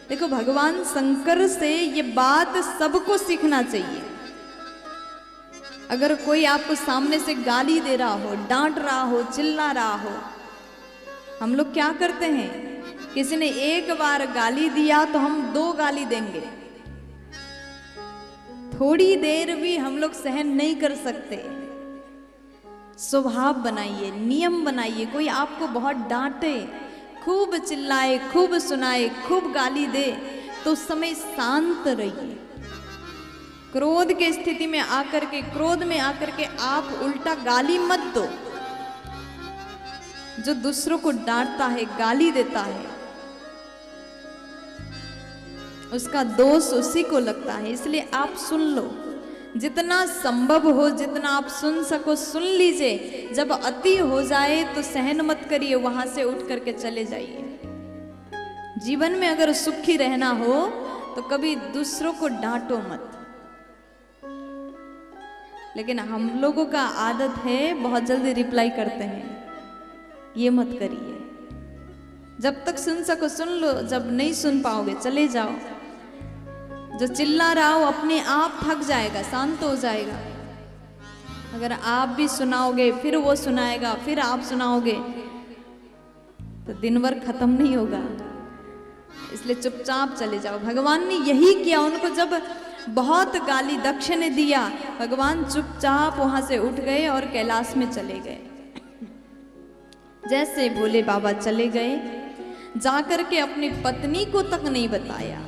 देखो भगवान शंकर से ये बात सबको सीखना चाहिए। अगर कोई आपको सामने से गाली दे रहा हो, डांट रहा हो, चिल्ला रहा हो, हम लोग क्या करते हैं, किसी ने एक बार गाली दिया तो हम 2 गाली देंगे। थोड़ी देर भी हम लोग सहन नहीं कर सकते। स्वभाव बनाइए, नियम बनाइए। कोई आपको बहुत डांटे, खूब चिल्लाए, खूब सुनाए, खूब गाली दे, तो उस समय शांत रहिए। क्रोध के स्थिति में आकर के, क्रोध में आकर के आप उल्टा गाली मत दो। जो दूसरों को डांटता है, गाली देता है, उसका दोष उसी को लगता है। इसलिए आप सुन लो, जितना संभव हो, जितना आप सुन सको सुन लीजिए। जब अति हो जाए तो सहन मत करिए, वहां से उठ करके चले जाइए। जीवन में अगर सुखी रहना हो तो कभी दूसरों को डांटो मत। लेकिन हम लोगों का आदत है बहुत जल्दी रिप्लाई करते हैं, ये मत करिए। जब तक सुन सको सुन लो, जब नहीं सुन पाओगे चले जाओ। जो चिल्ला रहा हो अपने आप थक जाएगा, शांत हो जाएगा। अगर आप भी सुनाओगे, फिर वो सुनाएगा, फिर आप सुनाओगे, तो दिन भर खत्म नहीं होगा। इसलिए चुपचाप चले जाओ। भगवान ने यही किया। उनको जब बहुत गाली दक्ष ने दिया, भगवान चुपचाप वहां से उठ गए और कैलाश में चले गए। जैसे भोले बाबा चले गए, जाकर के अपनी पत्नी को तक नहीं बताया।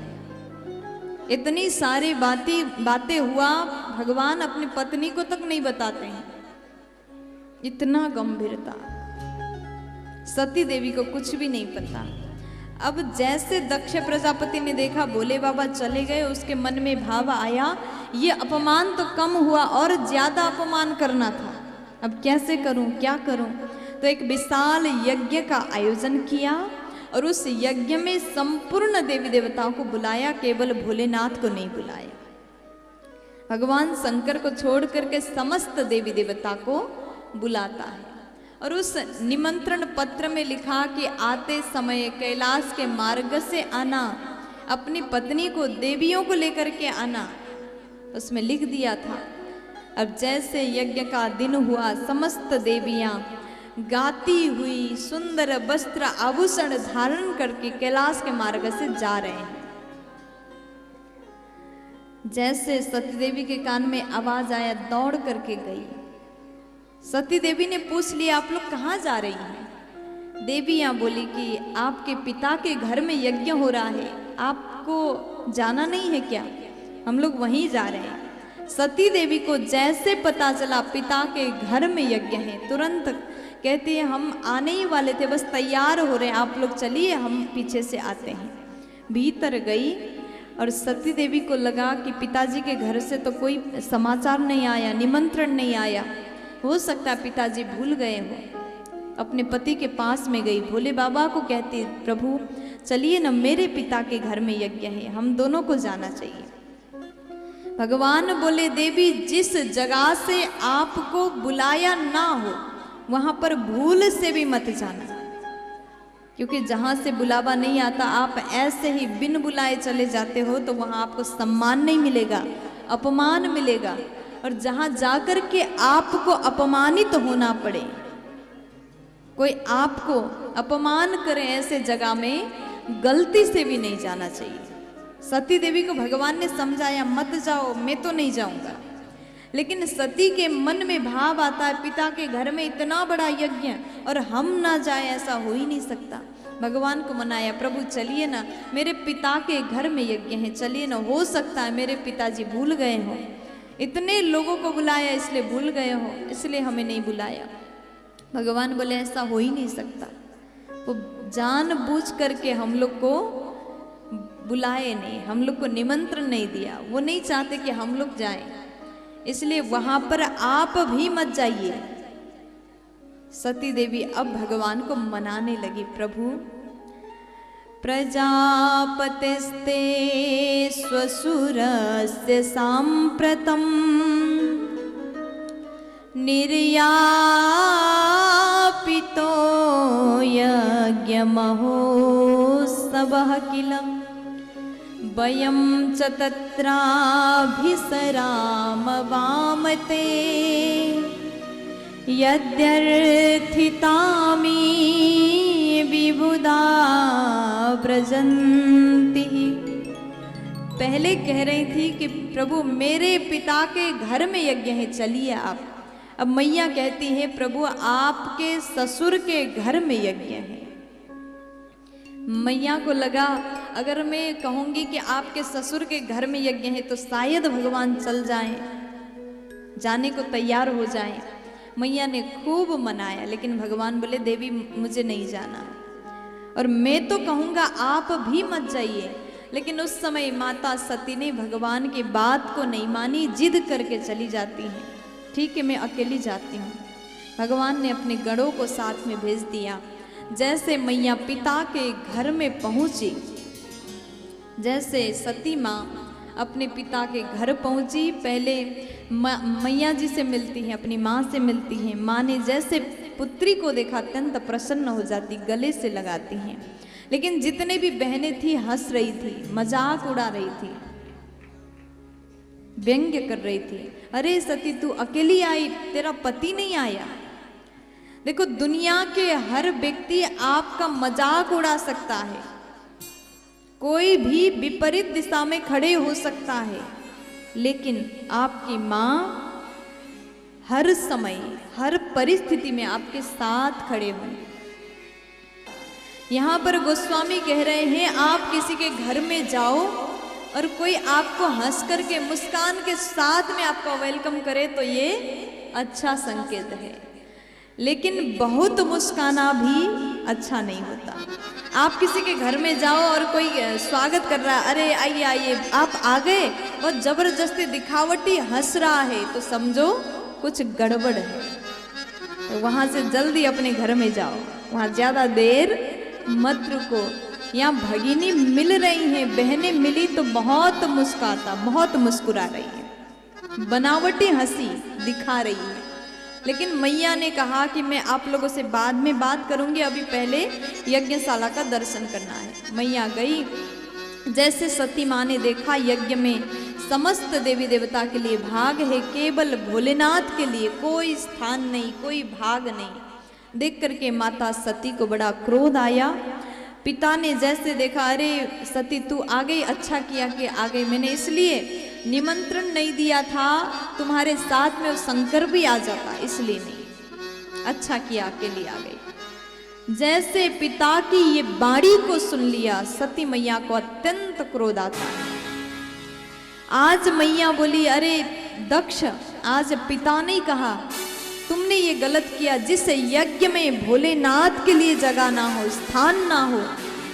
इतनी सारी बातें हुआ, भगवान अपनी पत्नी को तक नहीं बताते हैं। इतना गंभीरता, सती देवी को कुछ भी नहीं पता। अब जैसे दक्ष प्रजापति ने देखा भोले बाबा चले गए, उसके मन में भाव आया, ये अपमान तो कम हुआ और ज्यादा अपमान करना था। अब कैसे करूं, क्या करूं? तो एक विशाल यज्ञ का आयोजन किया और उस यज्ञ में संपूर्ण देवी देवताओं को बुलाया, केवल भोलेनाथ को नहीं बुलाया। भगवान शंकर को छोड़ करके समस्त देवी देवता को बुलाता है। और उस निमंत्रण पत्र में लिखा कि आते समय कैलाश के मार्ग से आना, अपनी पत्नी को, देवियों को लेकर के आना, उसमें लिख दिया था। अब जैसे यज्ञ का दिन हुआ, समस्त देवियां गाती हुई सुंदर वस्त्र आभूषण धारण करके कैलाश के मार्ग से जा रहे हैं। जैसे सती देवी के कान में आवाज आया, दौड़ करके गई। सती देवी ने पूछ लिया, आप लोग कहाँ जा रही हैं? देवियां बोली कि आपके पिता के घर में यज्ञ हो रहा है, आपको जाना नहीं है क्या? हम लोग वहीं जा रहे हैं। सती देवी को जैसे पता चला पिता के घर में यज्ञ है, तुरंत कहती है, हम आने ही वाले थे, बस तैयार हो रहे हैं, आप लोग चलिए, हम पीछे से आते हैं। भीतर गई और सती देवी को लगा कि पिताजी के घर से तो कोई समाचार नहीं आया, निमंत्रण नहीं आया, हो सकता है पिताजी भूल गए हो। अपने पति के पास में गई, भोले बाबा को कहती, प्रभु चलिए ना, मेरे पिता के घर में यज्ञ है, हम दोनों को जाना चाहिए। भगवान बोले, देवी जिस जगह से आपको बुलाया ना हो वहां पर भूल से भी मत जाना, क्योंकि जहां से बुलावा नहीं आता, आप ऐसे ही बिन बुलाए चले जाते हो तो वहां आपको सम्मान नहीं मिलेगा, अपमान मिलेगा। और जहां जाकर के आपको अपमानित होना पड़े, कोई आपको अपमान करे, ऐसे जगह में गलती से भी नहीं जाना चाहिए। सती देवी को भगवान ने समझाया, मत जाओ, मैं तो नहीं जाऊंगा। लेकिन सती के मन में भाव आता है, पिता के घर में इतना बड़ा यज्ञ और हम ना जाए, ऐसा हो ही नहीं सकता। भगवान को मनाया, प्रभु चलिए ना, मेरे पिता के घर में यज्ञ है, चलिए ना, हो सकता है मेरे पिताजी भूल गए हो, इतने लोगों को बुलाया इसलिए भूल गए हो, इसलिए हमें नहीं बुलाया। भगवान बोले, ऐसा हो ही नहीं सकता। वो जानबूझ करके हम लोग को बुलाए नहीं, हम लोग को निमंत्रण नहीं दिया, वो नहीं चाहते कि हम लोग जाएं, इसलिए वहां पर आप भी मत जाइए। सती देवी अब भगवान को मनाने लगी, प्रभु प्रजापतिस्ते स्वसुरस्य सांप्रतम् निर्यापितो यज्ञमहोत्सवः किल। वयं च तत्राभिसरामवामते यद्यर्थितामि विबुधा व्रजन्ति। पहले कह रही थी कि प्रभु मेरे पिता के घर में यज्ञ है, चलिए आप। अब मैया कहती है प्रभु आपके ससुर के घर में यज्ञ है। मैया को लगा अगर मैं कहूंगी कि आपके ससुर के घर में यज्ञ है तो शायद भगवान चल जाएं, जाने को तैयार हो जाएं। मैया ने खूब मनाया, लेकिन भगवान बोले देवी मुझे नहीं जाना, और मैं तो कहूंगा आप भी मत जाइए। लेकिन उस समय माता सती ने भगवान की बात को नहीं मानी, जिद करके चली जाती हैं। ठीक है मैं अकेली जाती हूँ। भगवान ने अपने गणों को साथ में भेज दिया। जैसे मैया पिता के घर में पहुंची, जैसे सती माँ अपने पिता के घर पहुंची, पहले मैया जी से मिलती हैं, अपनी माँ से मिलती हैं। माँ ने जैसे पुत्री को देखा अत्यंत प्रसन्न हो जाती, गले से लगाती हैं। लेकिन जितने भी बहनें थी हंस रही थी, मजाक उड़ा रही थी, व्यंग्य कर रही थी। अरे सती तू अकेली आई, तेरा पति नहीं आया। देखो दुनिया के हर व्यक्ति आपका मजाक उड़ा सकता है, कोई भी विपरीत दिशा में खड़े हो सकता है, लेकिन आपकी माँ हर समय हर परिस्थिति में आपके साथ खड़े हों। यहाँ पर गोस्वामी कह रहे हैं आप किसी के घर में जाओ और कोई आपको हंस करके मुस्कान के साथ में आपका वेलकम करे तो ये अच्छा संकेत है, लेकिन बहुत मुस्काना भी अच्छा नहीं होता। आप किसी के घर में जाओ और कोई स्वागत कर रहा है, अरे आइए आइए, आप आ गए और जबरदस्ती दिखावटी हंस रहा है तो समझो कुछ गड़बड़ है। तो वहां से जल्दी अपने घर में जाओ, वहां ज्यादा देर मत रुको। यहाँ भगिनी मिल रही हैं, बहनें मिली तो बहुत बहुत मुस्कुरा रही है, बनावटी हंसी दिखा रही है। लेकिन मैया ने कहा कि मैं आप लोगों से बाद में बात करूंगी, अभी पहले यज्ञशाला का दर्शन करना है। मैया गई। जैसे सती माँ ने देखा यज्ञ में समस्त देवी देवता के लिए भाग है, केवल भोलेनाथ के लिए कोई स्थान नहीं, कोई भाग नहीं। देख करके माता सती को बड़ा क्रोध आया। पिता ने जैसे देखा, अरे सती तू आ गई, अच्छा किया कि आ गई, मैंने इसलिए निमंत्रण नहीं दिया था, तुम्हारे साथ में शंकर भी आ जाता, इसलिए नहीं, अच्छा किया अकेली आ गई। जैसे पिता की ये बाणी को सुन लिया, सती मैया को अत्यंत क्रोध आता है। आज मैया बोली, अरे दक्ष, आज पिता ने कहा तुमने ये गलत किया, जिस यज्ञ में भोलेनाथ के लिए जगह ना हो, स्थान ना हो,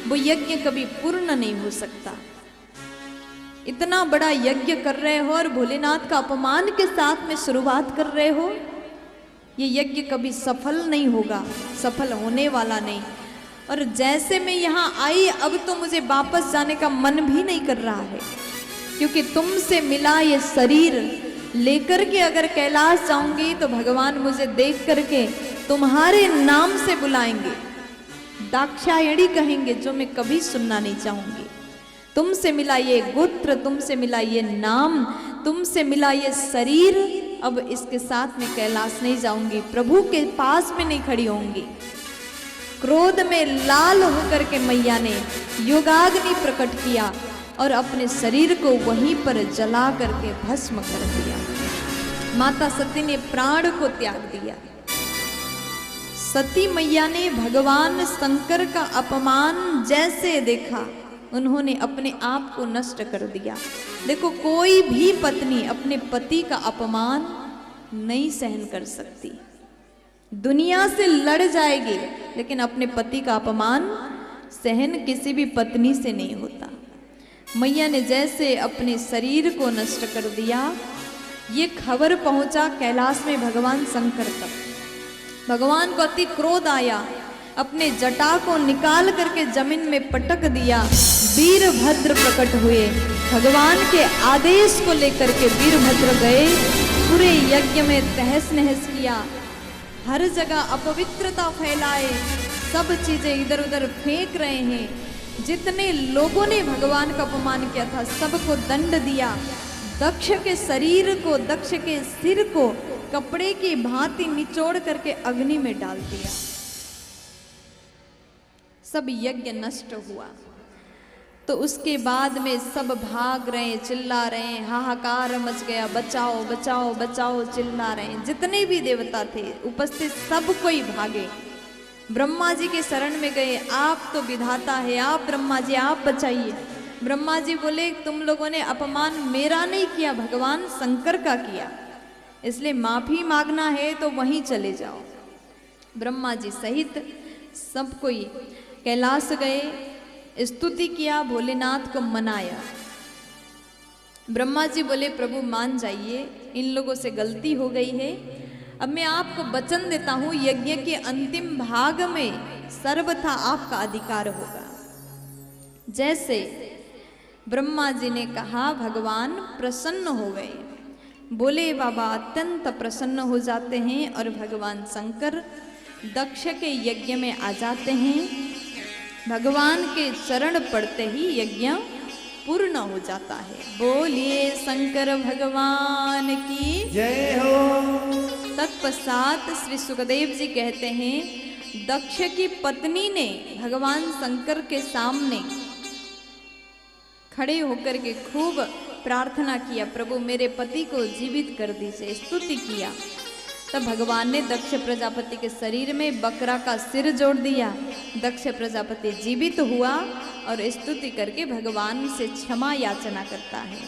वो यज्ञ कभी पूर्ण नहीं हो सकता। इतना बड़ा यज्ञ कर रहे हो और भोलेनाथ का अपमान के साथ में शुरुआत कर रहे हो, ये यज्ञ कभी सफल नहीं होगा, सफल होने वाला नहीं। और जैसे मैं यहाँ आई, अब तो मुझे वापस जाने का मन भी नहीं कर रहा है, क्योंकि तुमसे मिला ये शरीर लेकर के अगर कैलाश जाऊंगी तो भगवान मुझे देख करके तुम्हारे नाम से बुलाएंगे, दाक्षायणी कहेंगे, जो मैं कभी सुनना नहीं चाहूंगी। तुमसे मिला ये गोत्र, तुमसे मिला ये नाम, तुमसे मिला ये शरीर, अब इसके साथ में कैलाश नहीं जाऊंगी, प्रभु के पास में नहीं खड़ी होंगी। क्रोध में लाल होकर के मैया ने योगाग्नि प्रकट किया और अपने शरीर को वहीं पर जला करके भस्म कर दिया। माता सती ने प्राण को त्याग दिया। सती मैया ने भगवान शंकर का अपमान जैसे देखा, उन्होंने अपने आप को नष्ट कर दिया। देखो कोई भी पत्नी अपने पति का अपमान नहीं सहन कर सकती, दुनिया से लड़ जाएगी, लेकिन अपने पति का अपमान सहन किसी भी पत्नी से नहीं होता। मैया ने जैसे अपने शरीर को नष्ट कर दिया, ये खबर पहुंचा कैलाश में भगवान शंकर तक। भगवान को अति क्रोध आया, अपने जटा को निकाल करके जमीन में पटक दिया। वीरभद्र प्रकट हुए, भगवान के आदेश को लेकर के वीरभद्र गए, पूरे यज्ञ में तहस नहस किया, हर जगह अपवित्रता फैलाए, सब चीजें इधर उधर फेंक रहे हैं। जितने लोगों ने भगवान का अपमान किया था सबको दंड दिया। दक्ष के शरीर को, दक्ष के सिर को कपड़े की भांति निचोड़ करके अग्नि में डाल दिया। सब यज्ञ नष्ट हुआ। तो उसके बाद में सब भाग रहे हैं, चिल्ला रहे हैं, हाहाकार मच गया, बचाओ बचाओ बचाओ चिल्ला रहे हैं। जितने भी देवता थे उपस्थित सब कोई भागे, ब्रह्मा जी के शरण में गए। आप तो विधाता है, आप ब्रह्मा जी आप बचाइए। ब्रह्मा जी बोले तुम लोगों ने अपमान मेरा नहीं किया, भगवान शंकर का किया, इसलिए माफी मांगना है तो वहीं चले जाओ। ब्रह्मा जी सहित सब कोई कैलाश गए, स्तुति किया, भोलेनाथ को मनाया। ब्रह्मा जी बोले प्रभु मान जाइए, इन लोगों से गलती हो गई है। अब मैं आपको वचन देता हूं यज्ञ के अंतिम भाग में सर्वथा आपका अधिकार होगा। जैसे ब्रह्मा जी ने कहा भगवान प्रसन्न हो गए। बोले बाबा अत्यंत प्रसन्न हो जाते हैं और भगवान शंकर दक्ष के यज्ञ में आ जाते हैं। भगवान के चरण पड़ते ही यज्ञ पूर्ण हो जाता है। बोलिए शंकर भगवान की जय हो। तत्पश्चात श्री सुखदेव जी कहते हैं दक्ष की पत्नी ने भगवान शंकर के सामने खड़े होकर के खूब प्रार्थना किया, प्रभु मेरे पति को जीवित कर दीजिए, स्तुति किया। तब भगवान ने दक्ष प्रजापति के शरीर में बकरा का सिर जोड़ दिया। दक्ष प्रजापति जीवित हुआ और स्तुति करके भगवान से क्षमा याचना करता है।